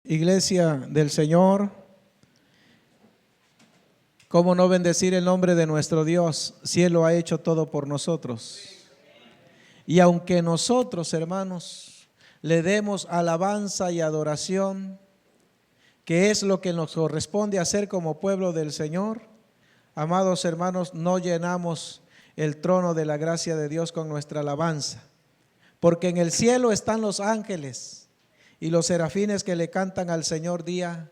Iglesia del Señor, ¿cómo no bendecir el nombre de nuestro Dios si Él lo ha hecho todo por nosotros? Y aunque nosotros, hermanos, le demos alabanza y adoración, que es lo que nos corresponde hacer como pueblo del Señor, amados hermanos, no llenamos el trono de la gracia de Dios con nuestra alabanza, porque en el cielo están los ángeles y los serafines que le cantan al Señor día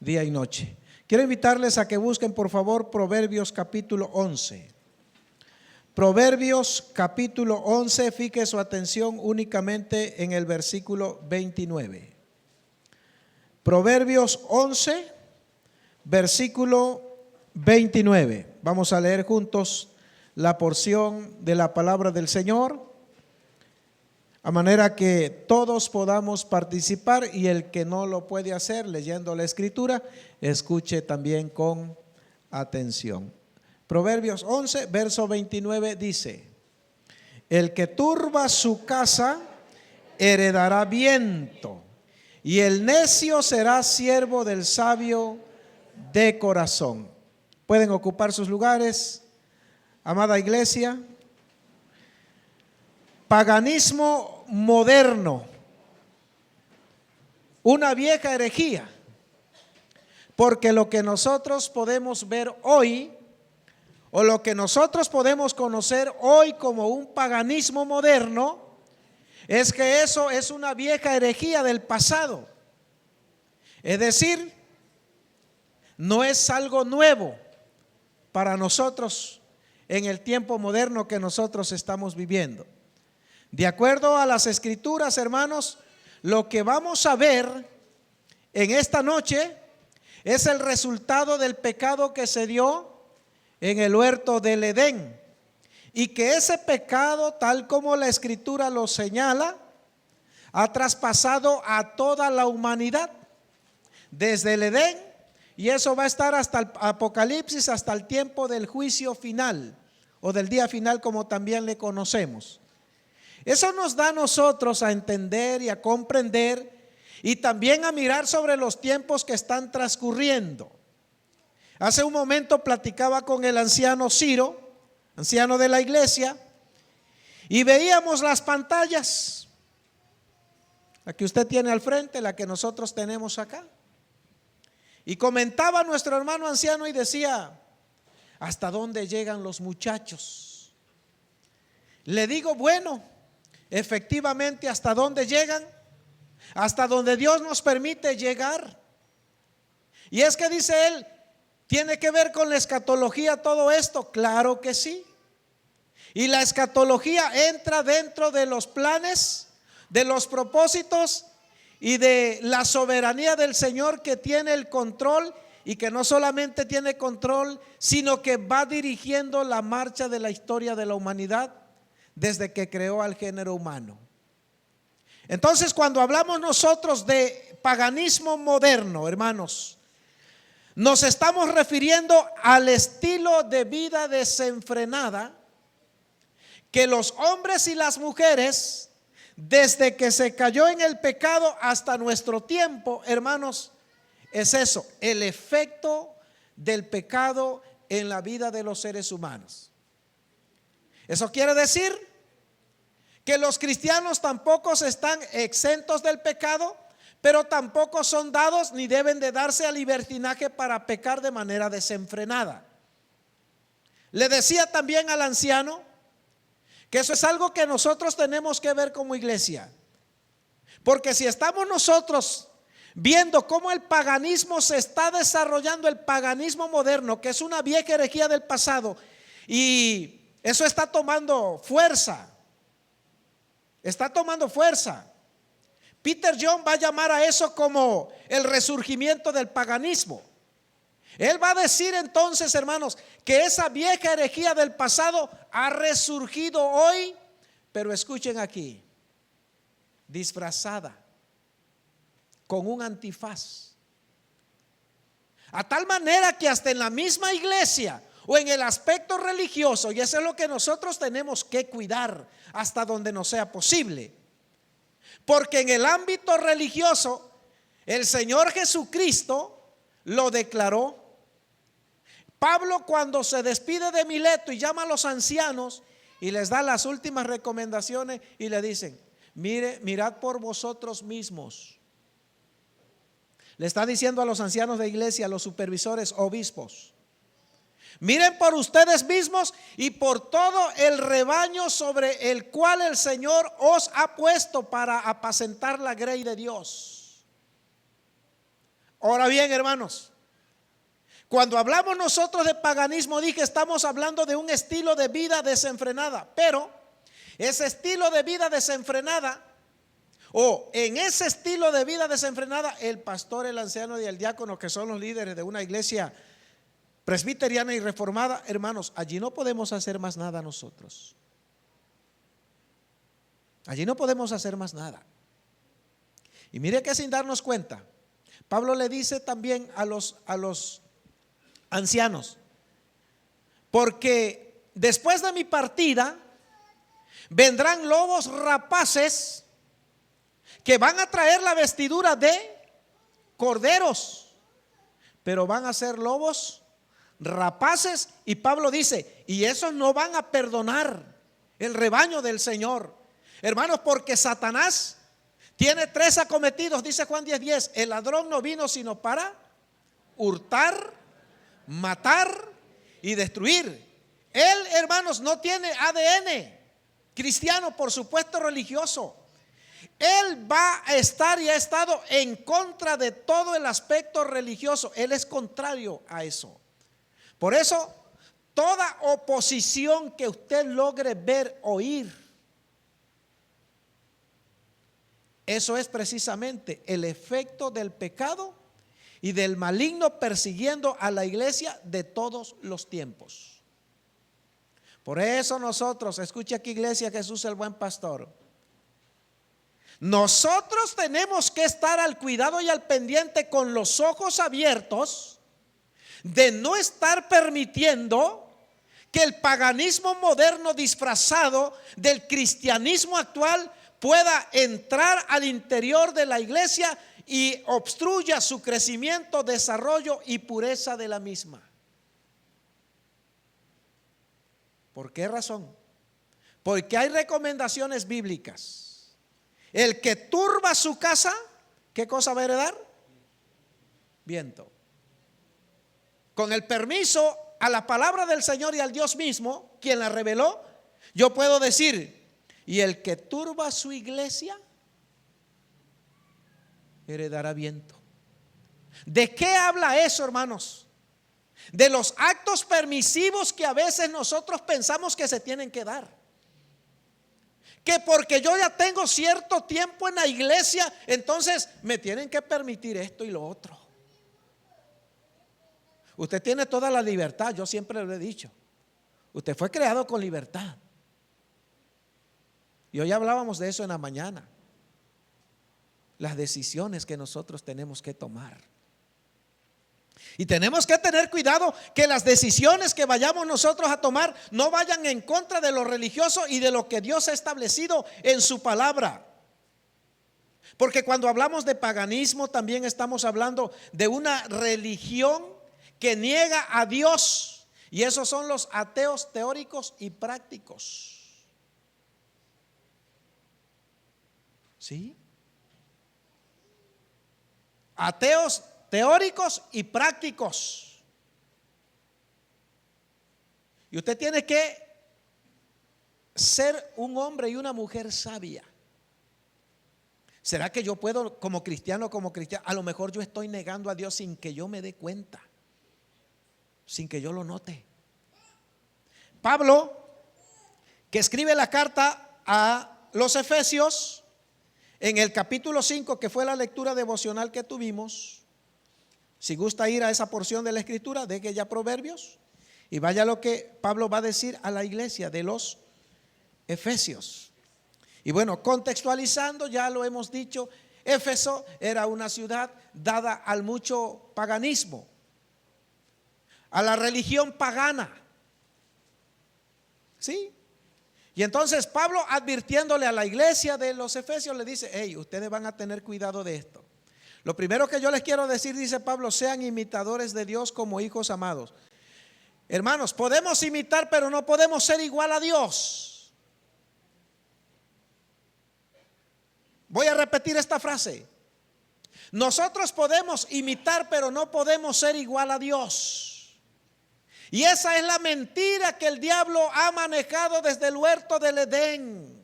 y noche. Quiero invitarles a que busquen por favor Proverbios capítulo 11. Proverbios capítulo 11, fije su atención únicamente en el versículo 29. Proverbios 11, versículo 29. Vamos a leer juntos la porción de la palabra del Señor, a manera que todos podamos participar, y el que no lo puede hacer leyendo la escritura, escuche también con atención. Proverbios 11, verso 29 dice: el que turba su casa heredará viento, y el necio será siervo del sabio de corazón. Pueden ocupar sus lugares, amada iglesia. Paganismo moderno, una vieja herejía, porque lo que nosotros podemos ver hoy, o lo que nosotros podemos conocer hoy como un paganismo moderno, es que eso es una vieja herejía del pasado. Es decir, no es algo nuevo para nosotros en el tiempo moderno que nosotros estamos viviendo. De acuerdo a las escrituras, hermanos, lo que vamos a ver en esta noche es el resultado del pecado que se dio en el huerto del Edén, y que ese pecado, tal como la escritura lo señala, ha traspasado a toda la humanidad desde el Edén, y eso va a estar hasta el Apocalipsis, hasta el tiempo del juicio final, o del día final, como también le conocemos. Eso nos da a nosotros a entender y a comprender, y también a mirar sobre los tiempos que están transcurriendo. Hace un momento platicaba con el anciano Ciro, anciano de la iglesia, y veíamos las pantallas, la que usted tiene al frente, la que nosotros tenemos acá. Y comentaba nuestro hermano anciano y decía: ¿hasta dónde llegan los muchachos? Le digo, bueno, efectivamente, ¿hasta dónde llegan? Hasta donde Dios nos permite llegar. Y es que dice él, ¿tiene que ver con la escatología todo esto? Claro que sí. Y la escatología entra dentro de los planes, de los propósitos y de la soberanía del Señor, que tiene el control, y que no solamente tiene control, sino que va dirigiendo la marcha de la historia de la humanidad desde que creó al género humano. Entonces, cuando hablamos nosotros de paganismo moderno, hermanos, nos estamos refiriendo al estilo de vida desenfrenada que los hombres y las mujeres, desde que se cayó en el pecado hasta nuestro tiempo, hermanos, es eso, el efecto del pecado en la vida de los seres humanos. Eso quiere decir que los cristianos tampoco están exentos del pecado, pero tampoco son dados ni deben de darse al libertinaje para pecar de manera desenfrenada. Le decía también al anciano que eso es algo que nosotros tenemos que ver como iglesia, porque si estamos nosotros viendo cómo el paganismo se está desarrollando, el paganismo moderno, que es una vieja herejía del pasado, y eso está tomando fuerza. Está tomando fuerza. Peter John va a llamar a eso como el resurgimiento del paganismo. Él va a decir entonces, hermanos, que esa vieja herejía del pasado ha resurgido hoy, pero escuchen aquí, disfrazada con un antifaz, a tal manera que hasta en la misma iglesia o en el aspecto religioso, y eso es lo que nosotros tenemos que cuidar hasta donde nos sea posible, porque en el ámbito religioso El Señor Jesucristo lo declaró. Pablo, cuando se despide de Mileto y llama a los ancianos y les da las últimas recomendaciones y le dicen: mirad por vosotros mismos. Le está diciendo a los ancianos de iglesia, a los supervisores, obispos: miren por ustedes mismos y por todo el rebaño sobre el cual el Señor os ha puesto para apacentar la grey de Dios. Ahora bien, hermanos, cuando hablamos nosotros de paganismo, dije, estamos hablando de un estilo de vida desenfrenada. Pero ese estilo de vida desenfrenada, o en ese estilo de vida desenfrenada, el pastor, el anciano y el diácono, que son los líderes de una iglesia presbiteriana y reformada, hermanos, allí no podemos hacer más nada nosotros. Allí no podemos hacer más nada. Y mire que sin darnos cuenta, Pablo le dice también a los ancianos: porque después de mi partida vendrán lobos rapaces que van a traer la vestidura de corderos, pero van a ser lobos rapaces. Y Pablo dice: y esos no van a perdonar el rebaño del Señor. Hermanos, porque Satanás tiene tres acometidos, dice Juan 10:10. El ladrón no vino sino para hurtar, matar y destruir. Él, hermanos, no tiene ADN cristiano, por supuesto religioso. Él va a estar y ha estado en contra de todo el aspecto religioso. Él es contrario a eso. Por eso, toda oposición que usted logre ver, oír, eso es precisamente el efecto del pecado y del maligno persiguiendo a la iglesia de todos los tiempos. Por eso nosotros, escuche aquí, iglesia, Jesús el buen pastor, nosotros tenemos que estar al cuidado y al pendiente, con los ojos abiertos, de no estar permitiendo que el paganismo moderno disfrazado del cristianismo actual pueda entrar al interior de la iglesia y obstruya su crecimiento, desarrollo y pureza de la misma. ¿Por qué razón? Porque hay recomendaciones bíblicas. El que turba su casa, ¿qué cosa va a heredar? Viento. Con el permiso a la palabra del Señor y al Dios mismo, quien la reveló, yo puedo decir: y el que turba su iglesia heredará viento. ¿De qué habla eso, hermanos? De los actos permisivos que a veces nosotros pensamos que se tienen que dar. Que porque yo ya tengo cierto tiempo en la iglesia, entonces me tienen que permitir esto y lo otro. Usted tiene toda la libertad, yo siempre lo he dicho. Usted fue creado con libertad. Y hoy hablábamos de eso en la mañana. Las decisiones que nosotros tenemos que tomar. Y tenemos que tener cuidado que las decisiones que vayamos nosotros a tomar no vayan en contra de lo religioso y de lo que Dios ha establecido en su palabra. Porque cuando hablamos de paganismo, también estamos hablando de una religión que niega a Dios. Y esos son los ateos teóricos y prácticos. ¿Sí? Ateos teóricos y prácticos. Y usted tiene que ser un hombre y una mujer sabia. ¿Será que yo puedo como cristiano, a lo mejor yo estoy negando a Dios sin que yo me dé cuenta, sin que yo lo note? Pablo, que escribe la carta a los Efesios, en el capítulo 5, que fue la lectura devocional que tuvimos, si gusta ir a esa porción de la escritura, deje ya Proverbios y vaya lo que Pablo va a decir a la iglesia de los Efesios. Y bueno, contextualizando, ya lo hemos dicho, Éfeso era una ciudad dada al mucho paganismo, a la religión pagana. ¿Sí? Y entonces Pablo, advirtiéndole a la iglesia de los Efesios, le dice: hey, ustedes van a tener cuidado de esto. Lo primero que yo les quiero decir, dice Pablo, sean imitadores de Dios como hijos amados. Hermanos, podemos imitar, pero no podemos ser igual a Dios. Voy a repetir esta frase. Nosotros podemos imitar, pero no podemos ser igual a Dios. Y esa es la mentira que el diablo ha manejado desde el huerto del Edén,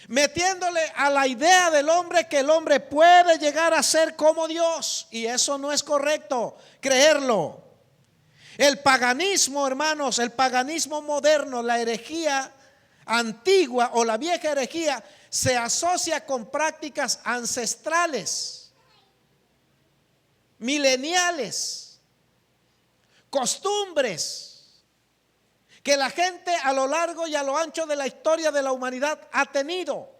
metiéndole a la idea del hombre que el hombre puede llegar a ser como Dios. Y eso no es correcto, creerlo. El paganismo, hermanos, el paganismo moderno, la herejía antigua o la vieja herejía, se asocia con prácticas ancestrales, mileniales, costumbres que la gente a lo largo y a lo ancho de la historia de la humanidad ha tenido,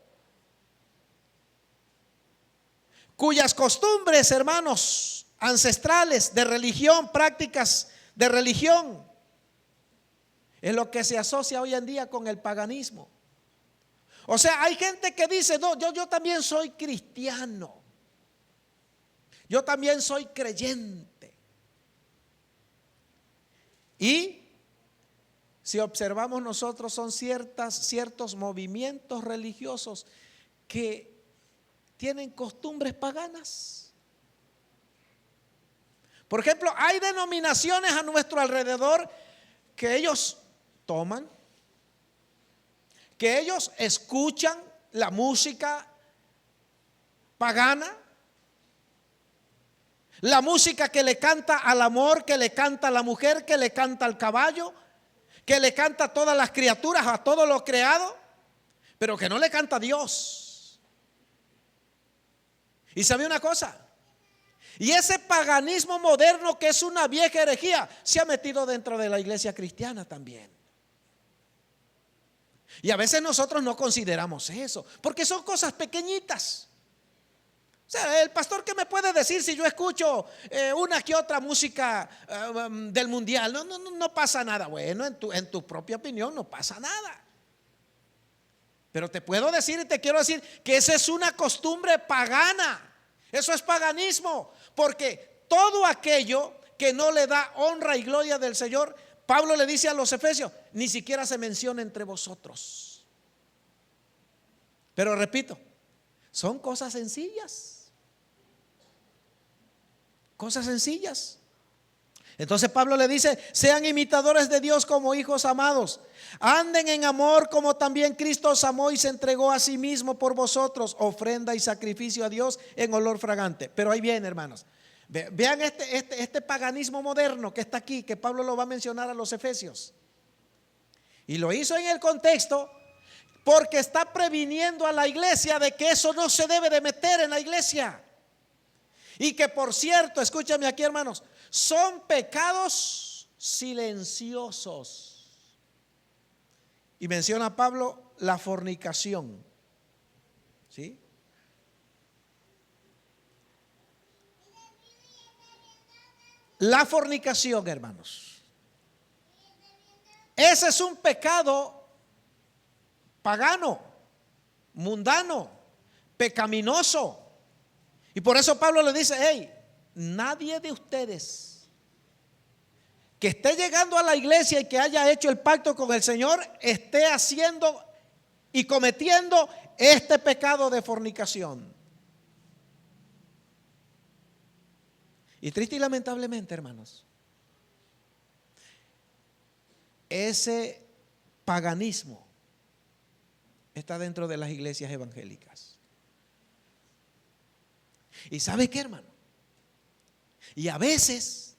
cuyas costumbres, hermanos, ancestrales de religión, prácticas de religión, es lo que se asocia hoy en día con el paganismo. O sea, hay gente que dice, no, yo también soy cristiano, yo también soy creyente. Y si observamos nosotros, son ciertos movimientos religiosos que tienen costumbres paganas. Por ejemplo, hay denominaciones a nuestro alrededor que ellos toman, que ellos escuchan la música pagana, la música que le canta al amor, que le canta a la mujer, que le canta al caballo, que le canta a todas las criaturas, a todo lo creado, pero que no le canta a Dios. Y sabe una cosa, y ese paganismo moderno, que es una vieja herejía, se ha metido dentro de la iglesia cristiana también. Y a veces nosotros no consideramos eso, porque son cosas pequeñitas. O sea, el pastor, ¿qué me puede decir si yo escucho una que otra música del mundial? No pasa nada. Bueno, en tu propia opinión no pasa nada. Pero te puedo decir y te quiero decir que esa es una costumbre pagana. Eso es paganismo, porque todo aquello que no le da honra y gloria del Señor, Pablo le dice a los efesios, ni siquiera se menciona entre vosotros. Pero repito, son cosas sencillas. Cosas sencillas. Entonces Pablo le dice, sean imitadores de Dios como hijos amados. Anden en amor como también Cristo os amó y se entregó a sí mismo por vosotros, ofrenda y sacrificio a Dios en olor fragante. Pero ahí viene, hermanos. Vean este paganismo moderno que está aquí, que Pablo lo va a mencionar a los efesios. Y lo hizo en el contexto porque está previniendo a la iglesia de que eso no se debe de meter en la iglesia. Y que, por cierto, escúchame aquí, hermanos, son pecados silenciosos. Y menciona Pablo la fornicación. ¿Sí? La fornicación, hermanos, ese es un pecado pagano, mundano, pecaminoso. Y por eso Pablo le dice, hey, nadie de ustedes que esté llegando a la iglesia y que haya hecho el pacto con el Señor esté haciendo y cometiendo este pecado de fornicación. Y triste y lamentablemente, hermanos, ese paganismo está dentro de las iglesias evangélicas. ¿Y sabe qué, hermano? Y a veces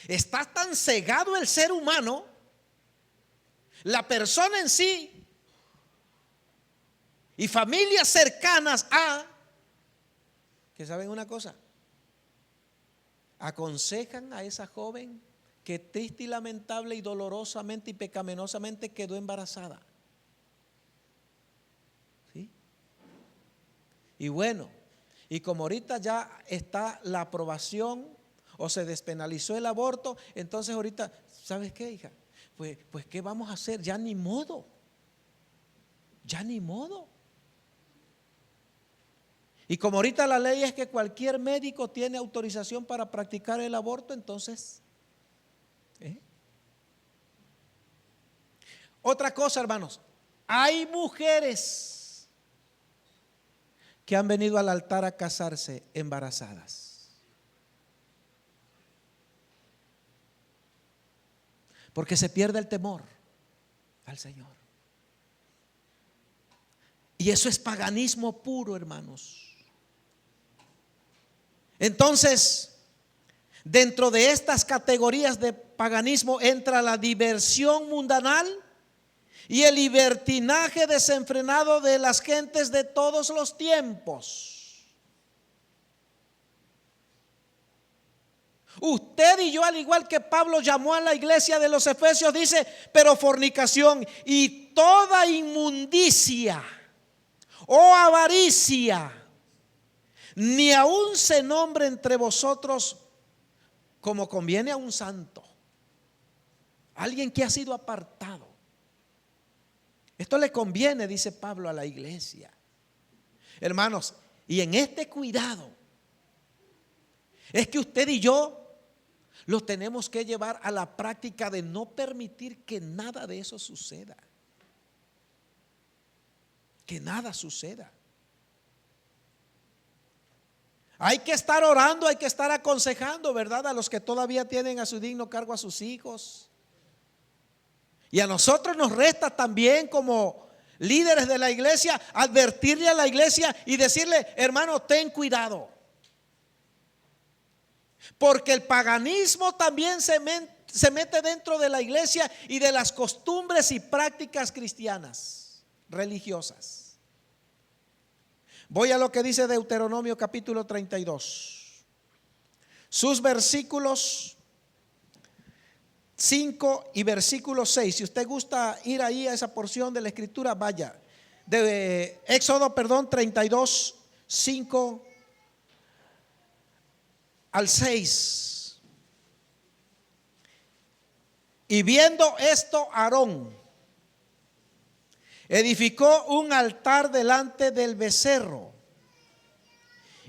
está tan cegado el ser humano, la persona en sí y familias cercanas a, que saben una cosa, aconsejan a esa joven que triste y lamentable y dolorosamente y pecaminosamente quedó embarazada. ¿Sí? Y bueno, y como ahorita ya está la aprobación o se despenalizó el aborto, entonces ahorita, ¿sabes qué, hija? Pues ¿qué vamos a hacer? Ya ni modo. Ya ni modo. Y como ahorita la ley es que cualquier médico tiene autorización para practicar el aborto, entonces, otra cosa, hermanos, hay mujeres que han venido al altar a casarse embarazadas, porque se pierde el temor al Señor. Y eso es paganismo puro, hermanos. Entonces, dentro de estas categorías de paganismo entra la diversión mundanal y el libertinaje desenfrenado de las gentes de todos los tiempos. Usted y yo, al igual que Pablo llamó a la iglesia de los Efesios, dice, pero fornicación y toda inmundicia o avaricia, ni aún se nombre entre vosotros como conviene a un santo, alguien que ha sido apartado. Esto le conviene, dice Pablo, a la iglesia. Hermanos, y en este cuidado es que usted y yo los tenemos que llevar a la práctica de no permitir que nada de eso suceda. Que nada suceda. Hay que estar orando, hay que estar aconsejando, ¿verdad? A los que todavía tienen a su digno cargo a sus hijos. Y a nosotros nos resta también como líderes de la iglesia advertirle a la iglesia y decirle, hermano, ten cuidado. Porque el paganismo también se mete dentro de la iglesia y de las costumbres y prácticas cristianas, religiosas. Voy a lo que dice Deuteronomio capítulo 32, sus versículos 5 y versículo 6. Si usted gusta ir ahí a esa porción de la escritura, vaya. De Éxodo, 32, 5 al 6. Y viendo esto, Aarón edificó un altar delante del becerro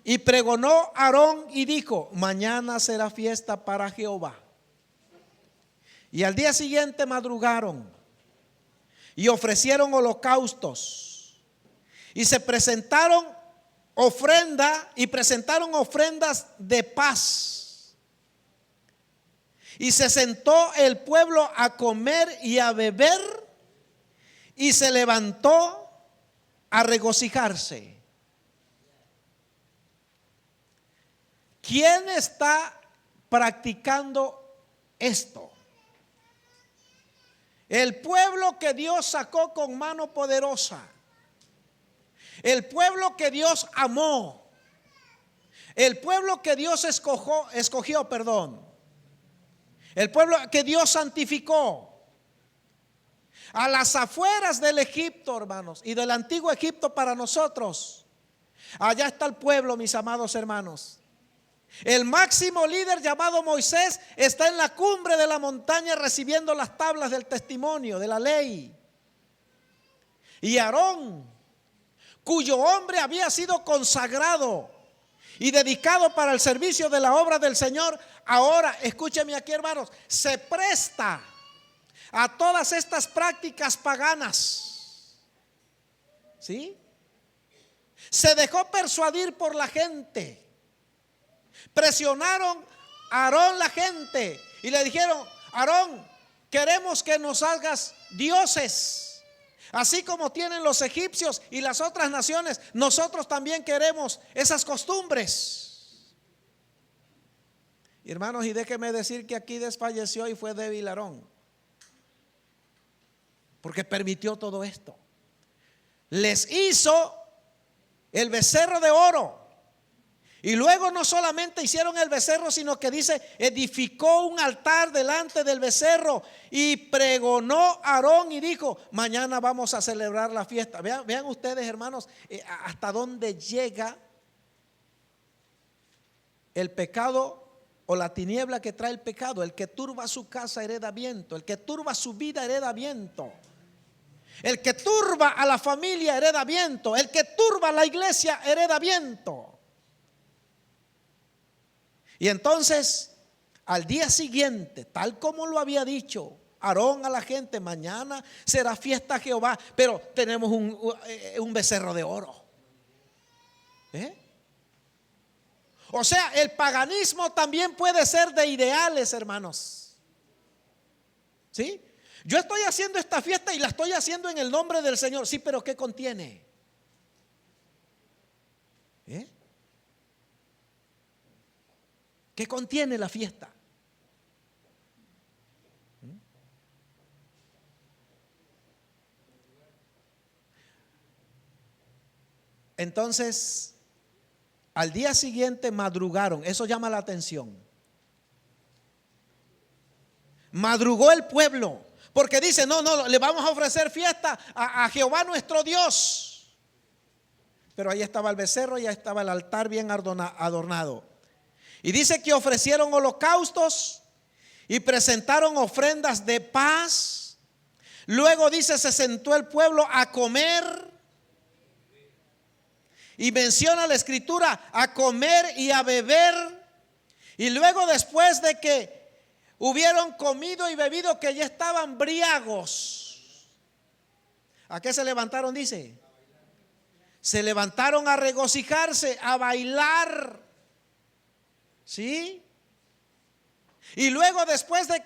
y pregonó Aarón y dijo, mañana será fiesta para Jehová. Y al día siguiente madrugaron y ofrecieron holocaustos y se presentaron ofrendas de paz. Y se sentó el pueblo a comer y a beber y se levantó a regocijarse. ¿Quién está practicando esto? El pueblo que Dios sacó con mano poderosa, el pueblo que Dios amó, el pueblo que Dios escogió, el pueblo que Dios santificó. A las afueras del Egipto, hermanos, y del antiguo Egipto para nosotros, allá está el pueblo, mis amados hermanos. El máximo líder llamado Moisés está en la cumbre de la montaña recibiendo las tablas del testimonio, de la ley. Y Aarón, cuyo hombre había sido consagrado y dedicado para el servicio de la obra del Señor, ahora, escúcheme aquí, hermanos, se presta a todas estas prácticas paganas. ¿Sí? Se dejó persuadir por la gente. Presionaron a Aarón la gente y le dijeron, Aarón, queremos que nos hagas dioses, así como tienen los egipcios y las otras naciones. Nosotros también queremos esas costumbres. Y hermanos, y déjeme decir que aquí desfalleció y fue débil Aarón, porque permitió todo esto. Les hizo el becerro de oro. Y luego no solamente hicieron el becerro, sino que dice, edificó un altar delante del becerro y pregonó Aarón y dijo, mañana vamos a celebrar la fiesta. Vean ustedes, hermanos, hasta dónde llega el pecado o la tiniebla que trae el pecado. El que turba su casa hereda viento, el que turba su vida hereda viento. El que turba a la familia hereda viento. El que turba a la iglesia hereda viento. Y entonces, al día siguiente, tal como lo había dicho Aarón a la gente, mañana será fiesta a Jehová, pero tenemos un becerro de oro. O sea, el paganismo también puede ser de ideales, hermanos. ¿Sí? Yo estoy haciendo esta fiesta y la estoy haciendo en el nombre del Señor. Sí, pero ¿qué contiene? ¿Qué contiene la fiesta? Entonces, al día siguiente madrugaron. Eso llama la atención. Madrugó el pueblo, porque dice, no, le vamos a ofrecer fiesta a Jehová nuestro Dios. Pero ahí estaba el becerro, ya estaba el altar bien adornado. Y dice que ofrecieron holocaustos y presentaron ofrendas de paz. Luego dice, se sentó el pueblo a comer. Y menciona la escritura a comer y a beber. Y luego, después de que hubieron comido y bebido, que ya estaban briagos, ¿a qué se levantaron? Dice, se levantaron a regocijarse, a bailar. ¿Sí? Y luego, después de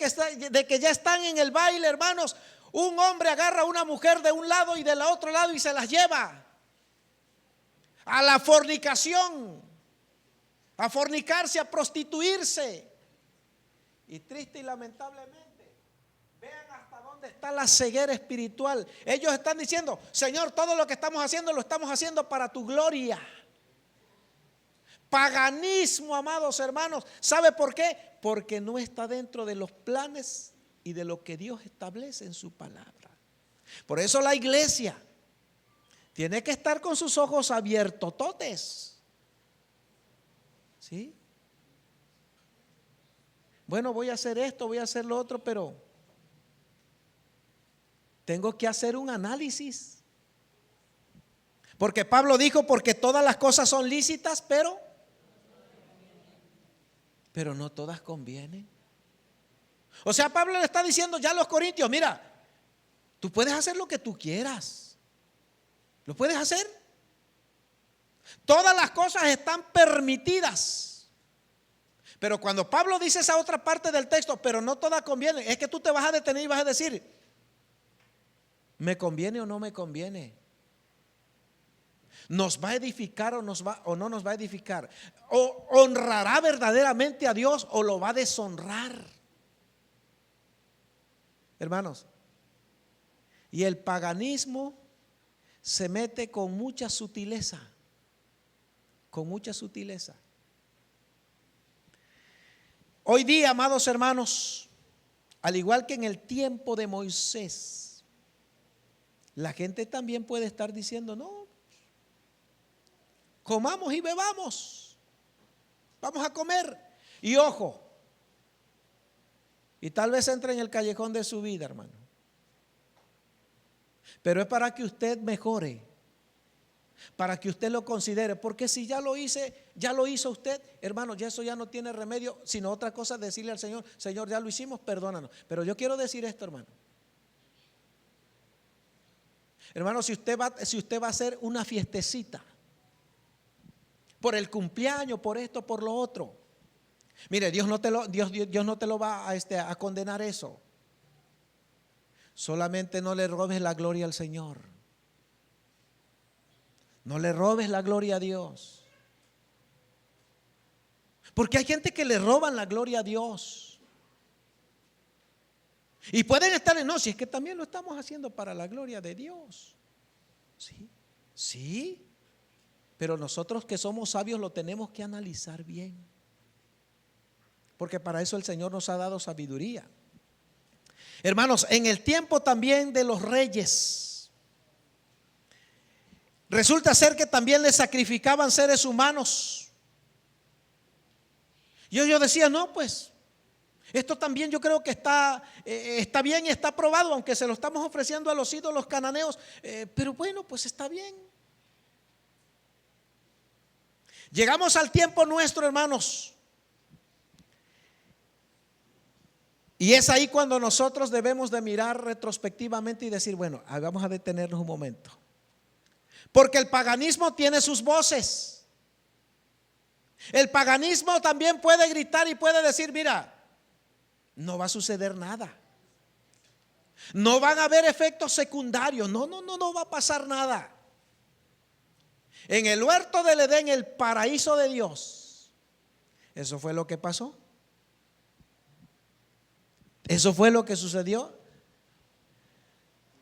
que ya están en el baile, hermanos, un hombre agarra a una mujer de un lado y del otro lado y se las lleva a la fornicación, a fornicarse, a prostituirse. Y triste y lamentablemente, vean hasta dónde está la ceguera espiritual. Ellos están diciendo, Señor, todo lo que estamos haciendo lo estamos haciendo para tu gloria. Paganismo, amados hermanos. ¿Sabe por qué? Porque no está dentro de los planes y de lo que Dios establece en su palabra. Por eso la iglesia tiene que estar con sus ojos abiertos, totes. ¿Sí? Bueno, voy a hacer esto, voy a hacer lo otro, pero tengo que hacer un análisis. Porque Pablo dijo, porque todas las cosas son lícitas, pero no todas convienen. O sea, Pablo le está diciendo ya a los corintios, mira, tú puedes hacer lo que tú quieras. ¿Lo puedes hacer? Todas las cosas están permitidas. Pero cuando Pablo dice esa otra parte del texto, pero no todas convienen, es que tú te vas a detener y vas a decir, ¿me conviene o no me conviene? ¿Nos va a edificar o no nos va a edificar? ¿O honrará verdaderamente a Dios o lo va a deshonrar? Hermanos, y el paganismo se mete con mucha sutileza, con mucha sutileza. Hoy día, amados hermanos, al igual que en el tiempo de Moisés, la gente también puede estar diciendo, no, comamos y bebamos, vamos a comer. Y ojo, y tal vez entre en el callejón de su vida, hermano, pero es para que usted mejore, para que usted lo considere, porque si ya lo hizo usted, hermano, ya eso ya no tiene remedio, sino otra cosa, decirle al Señor, Señor, ya lo hicimos, perdónanos. Pero yo quiero decir esto, hermano. Hermano, si usted va a hacer una fiestecita por el cumpleaños, por esto, por lo otro, mire, Dios no te lo va a condenar eso. Solamente no le robes la gloria al Señor. No le robes la gloria a Dios. Porque hay gente que le roban la gloria a Dios. Y pueden estar en, no, si es que también lo estamos haciendo para la gloria de Dios. Sí. Pero nosotros que somos sabios lo tenemos que analizar bien. Porque para eso el Señor nos ha dado sabiduría. Hermanos, en el tiempo también de los reyes, resulta ser que también le sacrificaban seres humanos. Y yo decía, no, pues Esto también yo creo que está bien y está aprobado, aunque se lo estamos ofreciendo a los ídolos cananeos, pero bueno, pues está bien. Llegamos al tiempo nuestro, hermanos, y es ahí cuando nosotros debemos de mirar retrospectivamente y decir, bueno, vamos a detenernos un momento, porque el paganismo tiene sus voces. El paganismo también puede gritar y puede decir, mira, no va a suceder nada, no van a haber efectos secundarios, no va a pasar nada. En el huerto del Edén, el paraíso de Dios, eso fue lo que pasó. Eso fue lo que sucedió.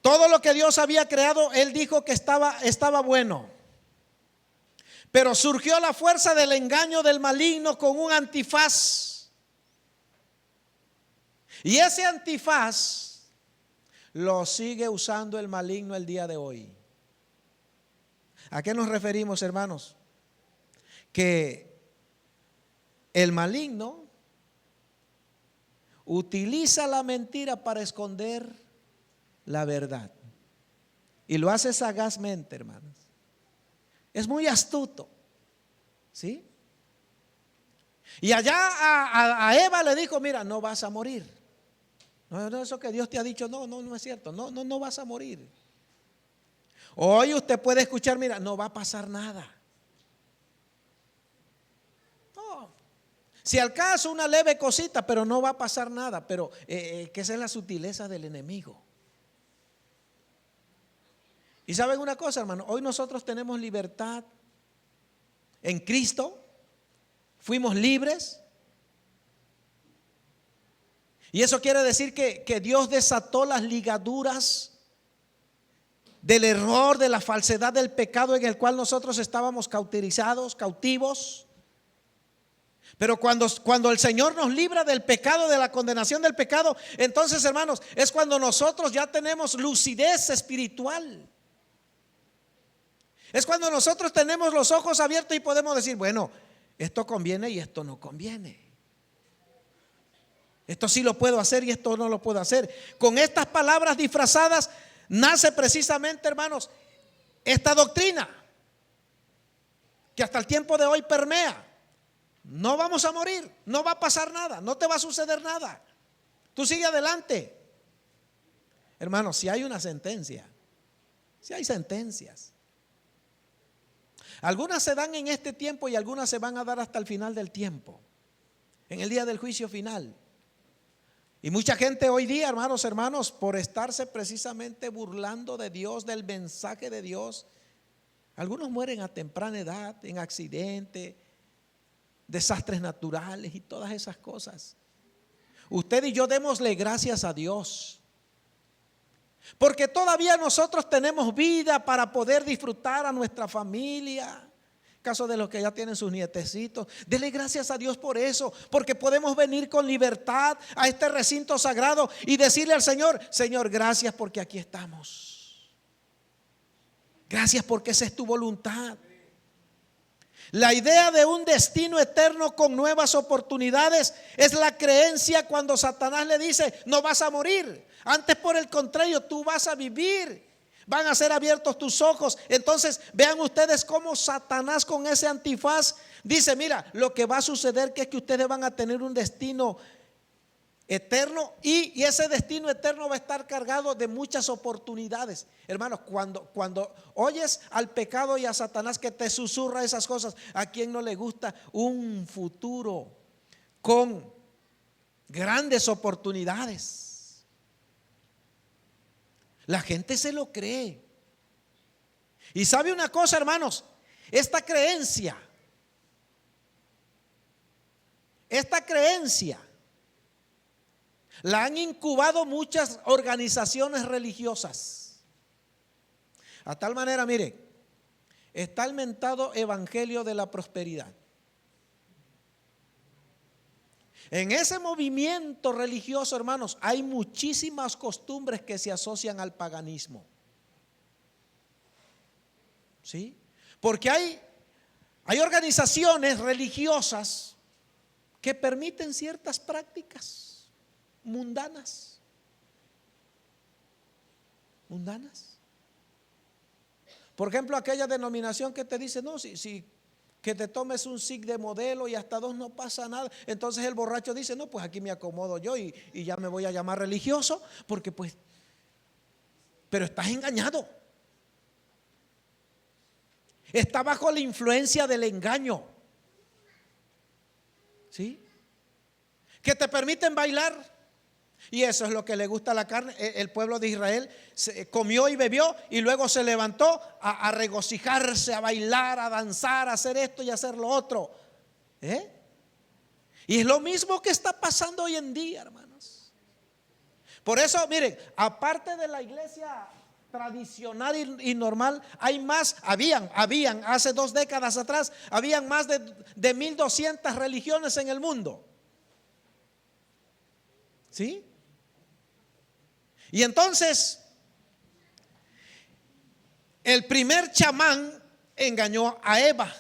Todo lo que Dios había creado, Él dijo que estaba bueno. Pero surgió la fuerza del engaño del maligno con un antifaz. Y ese antifaz lo sigue usando el maligno el día de hoy. ¿A qué nos referimos, hermanos? Que el maligno utiliza la mentira para esconder la verdad. Y lo hace sagazmente, hermanos. Es muy astuto, ¿sí? Y allá a Eva le dijo, mira, no vas a morir. No, eso que Dios te ha dicho, no es cierto. No vas a morir. Hoy usted puede escuchar, mira, no va a pasar nada. No. Si al caso una leve cosita, pero no va a pasar nada. Pero que esa es la sutileza del enemigo. Y saben una cosa, hermano, hoy nosotros tenemos libertad en Cristo. Fuimos libres. Y eso quiere decir que Dios desató las ligaduras del error, de la falsedad, del pecado en el cual nosotros estábamos cautivos. Pero cuando el Señor nos libra del pecado, de la condenación del pecado, entonces, hermanos, es cuando nosotros ya tenemos lucidez espiritual. Es cuando nosotros tenemos los ojos abiertos y podemos decir, bueno, esto conviene y esto no conviene. Esto sí lo puedo hacer y esto no lo puedo hacer. Con estas palabras disfrazadas nace precisamente, hermanos, esta doctrina que hasta el tiempo de hoy permea. No vamos a morir, no va a pasar nada, no te va a suceder nada. Tú sigue adelante. Hermanos, si hay una sentencia, si hay sentencias. Algunas se dan en este tiempo y algunas se van a dar hasta el final del tiempo, en el día del juicio final. Y mucha gente hoy día, hermanos, por estarse precisamente burlando de Dios, del mensaje de Dios, algunos mueren a temprana edad, en accidentes, desastres naturales y todas esas cosas. Usted y yo démosle gracias a Dios, porque todavía nosotros tenemos vida para poder disfrutar a nuestra familia. Caso de los que ya tienen sus nietecitos, dele gracias a Dios por eso, porque podemos venir con libertad a este recinto sagrado y decirle al Señor, Señor, gracias porque aquí estamos. Gracias porque esa es tu voluntad. La idea de un destino eterno con nuevas oportunidades es la creencia cuando Satanás le dice, no vas a morir. Antes, por el contrario, tú vas a vivir. Van a ser abiertos tus ojos. Entonces vean ustedes cómo Satanás con ese antifaz dice, mira, lo que va a suceder es que ustedes van a tener un destino eterno y ese destino eterno va a estar cargado de muchas oportunidades. Hermanos, cuando oyes al pecado y a Satanás que te susurra esas cosas, ¿a quién no le gusta un futuro con grandes oportunidades? La gente se lo cree. Y sabe una cosa, hermanos, esta creencia la han incubado muchas organizaciones religiosas. A tal manera, mire, está el mentado evangelio de la prosperidad. En ese movimiento religioso, hermanos, hay muchísimas costumbres que se asocian al paganismo. ¿Sí? Porque hay organizaciones religiosas que permiten ciertas prácticas. mundanas. Mundanas. Por ejemplo, aquella denominación que te dice, no, si que te tomes un SIG de modelo y hasta 2 no pasa nada. Entonces el borracho dice, no, pues aquí me acomodo yo y ya me voy a llamar religioso, porque pues, pero estás engañado. Está bajo la influencia del engaño. ¿Sí? Que te permiten bailar. Y eso es lo que le gusta a la carne. El pueblo de Israel comió y bebió y luego se levantó a regocijarse, a bailar, a danzar, a hacer esto y a hacer lo otro. Y es lo mismo que está pasando hoy en día, hermanos. Por eso, miren, aparte de la iglesia tradicional y normal, hay más, habían hace 2 décadas atrás, habían más de 1200 religiones en el mundo. ¿Sí? Y entonces el primer chamán engañó a Eva,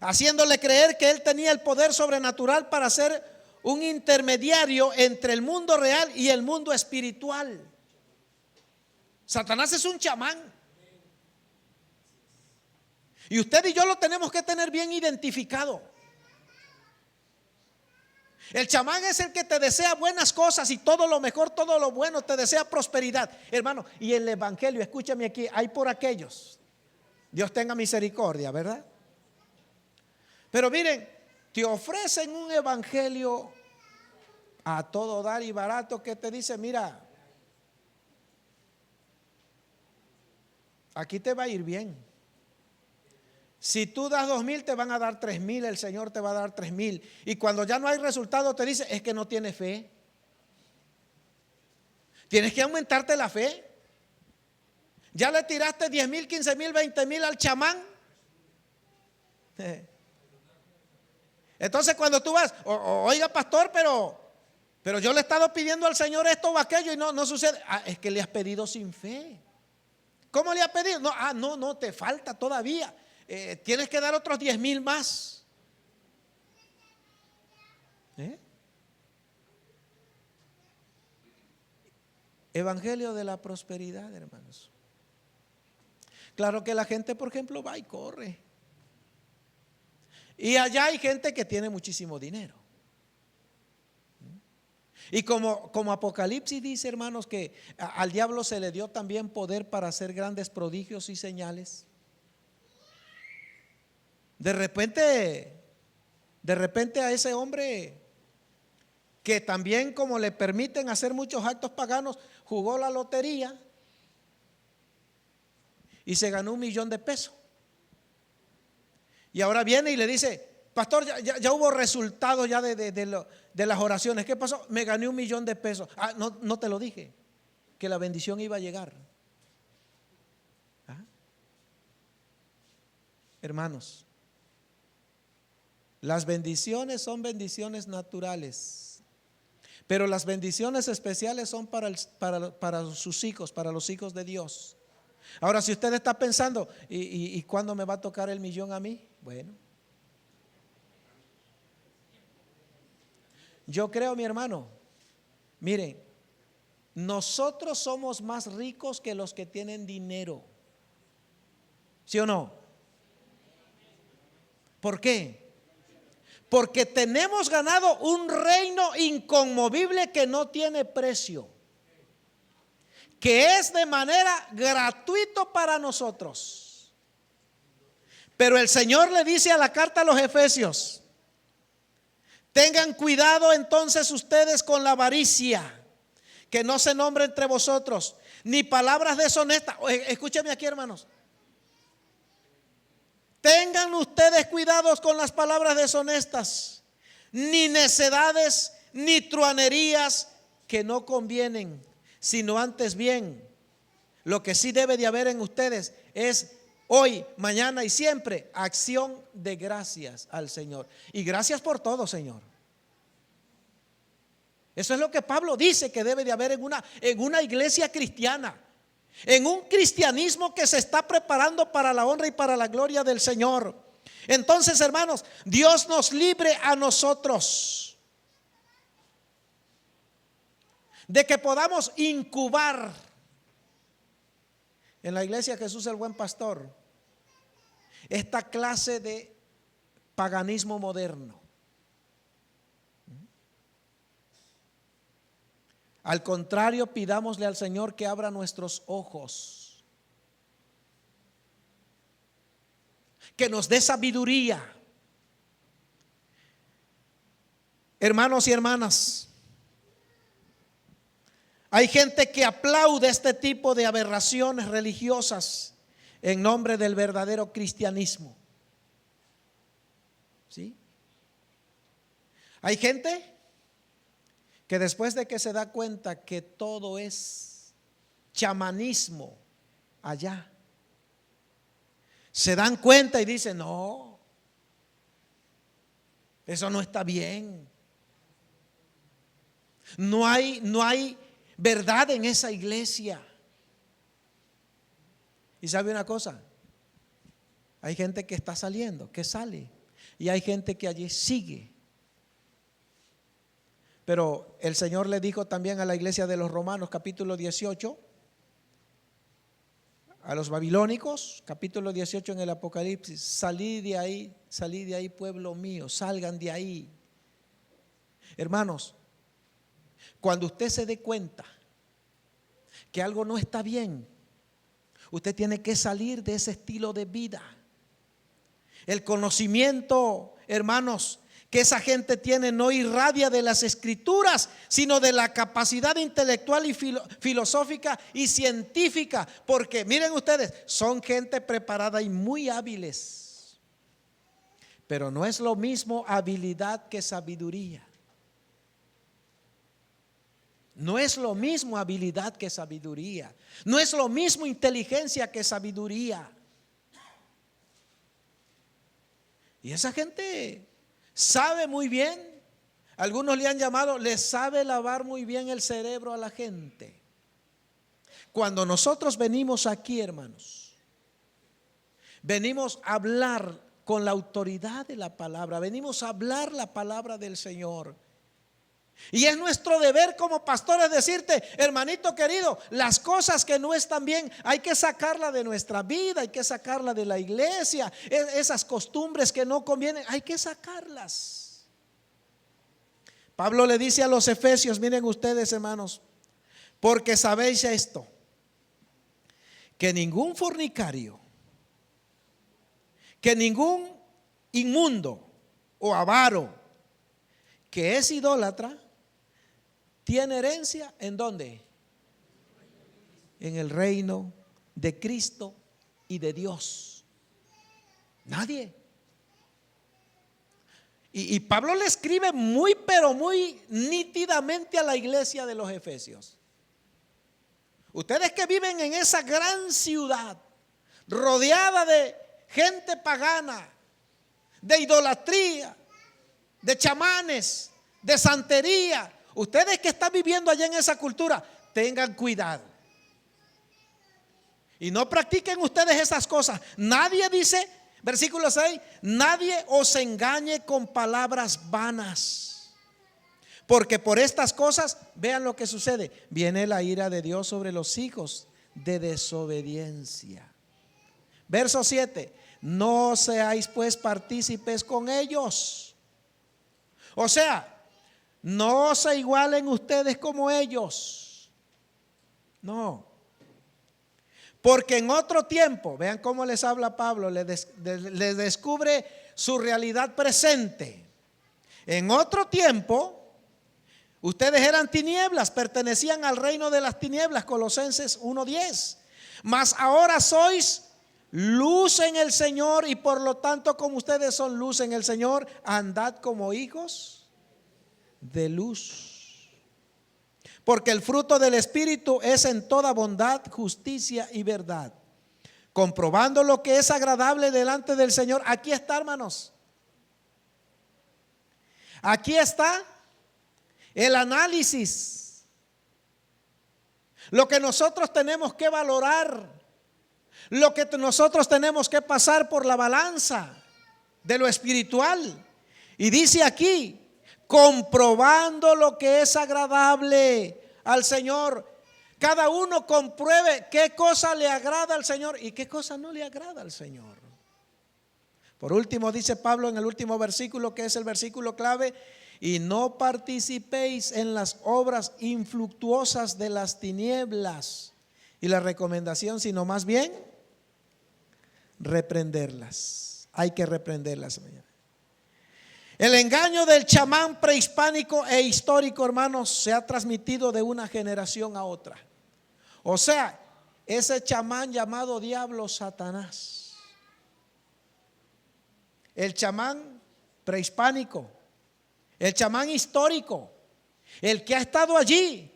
haciéndole creer que él tenía el poder sobrenatural para ser un intermediario entre el mundo real y el mundo espiritual. Satanás es un chamán. Y usted y yo lo tenemos que tener bien identificado. El chamán es el que te desea buenas cosas y todo lo mejor, todo lo bueno, te desea prosperidad, hermano. Y el evangelio, escúchame aquí, hay por aquellos, Dios tenga misericordia, ¿verdad? Pero miren, te ofrecen un evangelio a todo dar y barato que te dice, mira, aquí te va a ir bien. Si tú das 2,000, te van a dar 3,000, el Señor te va a dar 3,000. Y cuando ya no hay resultado, te dice, es que no tienes fe. Tienes que aumentarte la fe. Ya le tiraste 10,000, 15,000, 20,000 al chamán. Entonces cuando tú vas, oiga pastor, pero yo le he estado pidiendo al Señor esto o aquello y no sucede. Es que le has pedido sin fe. ¿Cómo le has pedido? No, te falta todavía. Tienes que dar otros 10,000 más. Evangelio de la prosperidad, hermanos. Claro que la gente, por ejemplo, va y corre. Y allá hay gente que tiene muchísimo dinero. Y como Apocalipsis dice, hermanos, que al diablo se le dio también poder para hacer grandes prodigios y señales. De repente a ese hombre que también, como le permiten hacer muchos actos paganos, jugó la lotería y se ganó $1,000,000. Y ahora viene y le dice, pastor, ya hubo resultados ya de las oraciones. ¿Qué pasó? Me gané $1,000,000. No te lo dije, que la bendición iba a llegar. Hermanos, las bendiciones son bendiciones naturales, pero las bendiciones especiales son para sus hijos, para los hijos de Dios. Ahora, si usted está pensando, ¿y cuándo me va a tocar el 1,000,000 a mí? Bueno, yo creo, mi hermano, miren, nosotros somos más ricos que los que tienen dinero. ¿Sí o no? ¿Por qué? Porque tenemos ganado un reino inconmovible que no tiene precio, que es de manera gratuita para nosotros. Pero el Señor le dice a la carta a los Efesios, tengan cuidado entonces ustedes con la avaricia, que no se nombre entre vosotros, ni palabras deshonestas. Escúcheme aquí, hermanos. Tengan ustedes cuidados con las palabras deshonestas, ni necedades, ni truanerías que no convienen, sino antes bien, lo que sí debe de haber en ustedes es hoy, mañana y siempre acción de gracias al Señor. Y gracias por todo, Señor. Eso es lo que Pablo dice que debe de haber en una iglesia cristiana, en un cristianismo que se está preparando para la honra y para la gloria del Señor. Entonces, hermanos, Dios nos libre a nosotros de que podamos incubar en la iglesia Jesús el Buen Pastor esta clase de paganismo moderno. Al contrario, pidámosle al Señor que abra nuestros ojos, que nos dé sabiduría. Hermanos y hermanas, hay gente que aplaude este tipo de aberraciones religiosas en nombre del verdadero cristianismo. ¿Sí? Hay gente que después de que se da cuenta que todo es chamanismo allá, se dan cuenta y dicen: no, eso no está bien. No hay verdad en esa iglesia. Y sabe una cosa, hay gente que está saliendo, que sale, y hay gente que allí sigue. Pero el Señor le dijo también a la iglesia de los Romanos, capítulo 18, a los babilónicos, capítulo 18 en el Apocalipsis: salid de ahí, pueblo mío, salgan de ahí. Hermanos, cuando usted se dé cuenta que algo no está bien, usted tiene que salir de ese estilo de vida. El conocimiento, hermanos, que esa gente tiene no irradia de las escrituras, sino de la capacidad intelectual y filosófica y científica. Porque miren ustedes, son gente preparada y muy hábiles, pero no es lo mismo habilidad que sabiduría. No es lo mismo habilidad que sabiduría. No es lo mismo inteligencia que sabiduría. Y esa gente sabe muy bien, algunos le han llamado, le sabe lavar muy bien el cerebro a la gente. Cuando nosotros venimos aquí, hermanos, venimos a hablar con la autoridad de la palabra, venimos a hablar la palabra del Señor. Y es nuestro deber como pastores decirte: hermanito querido, las cosas que no están bien hay que sacarlas de nuestra vida, hay que sacarlas de la iglesia. Esas costumbres que no convienen hay que sacarlas. Pablo le dice a los efesios, miren ustedes, hermanos: porque sabéis esto, que ningún fornicario, que ningún inmundo o avaro, que es idólatra, tiene herencia ¿en dónde? En el reino de Cristo y de Dios. Nadie. Y Pablo le escribe muy pero muy nítidamente a la iglesia de los Efesios: ustedes que viven en esa gran ciudad rodeada de gente pagana, de idolatría, de chamanes, de santería, ustedes que están viviendo allá en esa cultura, tengan cuidado y no practiquen ustedes esas cosas. Nadie, dice versículo 6, nadie os engañe con palabras vanas, porque por estas cosas, vean lo que sucede, viene la ira de Dios sobre los hijos de desobediencia. Verso 7: no seáis pues partícipes con ellos. O sea, no se igualen ustedes como ellos. No. Porque en otro tiempo, vean cómo les habla Pablo, les descubre su realidad presente. En otro tiempo, ustedes eran tinieblas, pertenecían al reino de las tinieblas, Colosenses 1:10. Mas ahora sois luz en el Señor, y por lo tanto, como ustedes son luz en el Señor, andad como hijos de luz. Porque el fruto del Espíritu es en toda bondad, justicia y verdad, comprobando lo que es agradable delante del Señor. Aquí está, hermanos. Aquí está el análisis. Lo que nosotros tenemos que valorar, lo que nosotros tenemos que pasar por la balanza de lo espiritual. Y dice aquí: comprobando lo que es agradable al Señor. Cada uno compruebe qué cosa le agrada al Señor y qué cosa no le agrada al Señor. Por último, dice Pablo en el último versículo, que es el versículo clave: y no participéis en las obras infructuosas de las tinieblas. Y la recomendación, sino más bien reprenderlas. Hay que reprenderlas. El engaño del chamán prehispánico e histórico, hermanos, se ha transmitido de una generación a otra. O sea, ese chamán llamado diablo Satanás, el chamán prehispánico, el chamán histórico, el que ha estado allí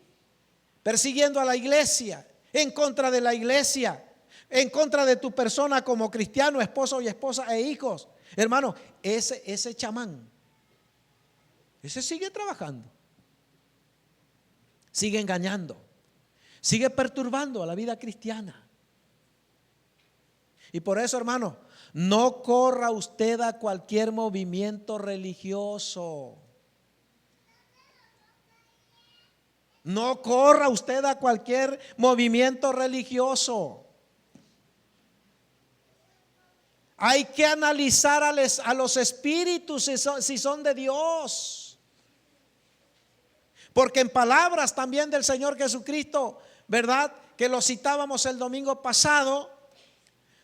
persiguiendo a la iglesia, en contra de la iglesia, en contra de tu persona como cristiano, esposo y esposa e hijos. Hermano, ese chamán, ese sigue trabajando, sigue engañando, sigue perturbando a la vida cristiana. Y por eso, hermano, no corra usted a cualquier movimiento religioso. No corra usted a cualquier movimiento religioso. Hay que analizar a los espíritus si son de Dios. Porque en palabras también del Señor Jesucristo, ¿verdad?, que lo citábamos el domingo pasado: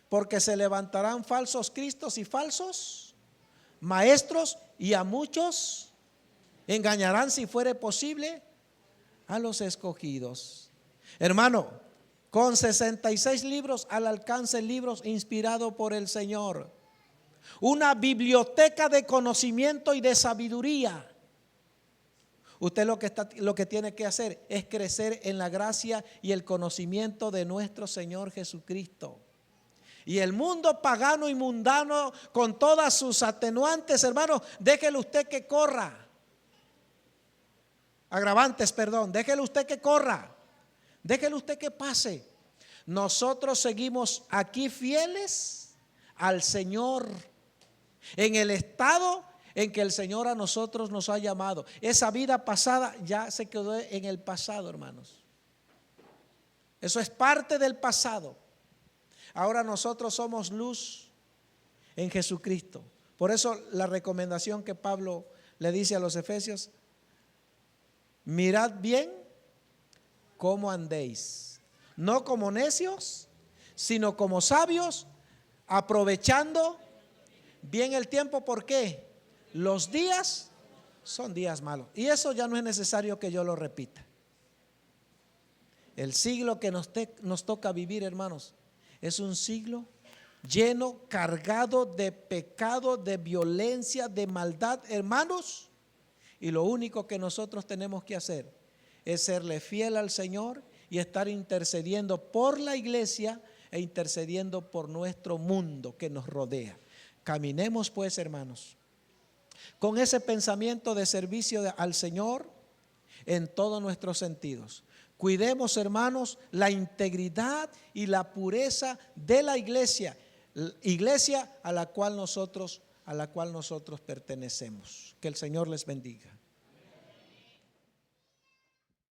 porque se levantarán falsos cristos y falsos maestros, y a muchos engañarán, si fuere posible, a los escogidos. Hermano, con 66 libros al alcance, libros inspirados por el Señor, una biblioteca de conocimiento y de sabiduría. Usted lo que tiene que hacer es crecer en la gracia y el conocimiento de nuestro Señor Jesucristo. Y el mundo pagano y mundano, con todas sus atenuantes, hermano, déjele usted que corra. Agravantes, perdón, déjele usted que corra. Déjele usted que pase. Nosotros seguimos aquí fieles al Señor, en el estado en que el Señor a nosotros nos ha llamado. Esa vida pasada ya se quedó en el pasado, hermanos. Eso es parte del pasado. Ahora nosotros somos luz en Jesucristo. Por eso la recomendación que Pablo le dice a los efesios: mirad bien cómo andéis, no como necios, sino como sabios, aprovechando bien el tiempo. ¿Por qué? Los días son días malos. Y eso ya no es necesario que yo lo repita. El siglo que nos toca vivir, hermanos, es un siglo lleno, cargado de pecado, de violencia, de maldad, hermanos. Y lo único que nosotros tenemos que hacer es serle fiel al Señor y estar intercediendo por la iglesia e intercediendo por nuestro mundo que nos rodea. Caminemos pues, hermanos, con ese pensamiento de servicio al Señor en todos nuestros sentidos. Cuidemos, hermanos, la integridad y la pureza de la iglesia a la cual nosotros pertenecemos. Que el Señor les bendiga.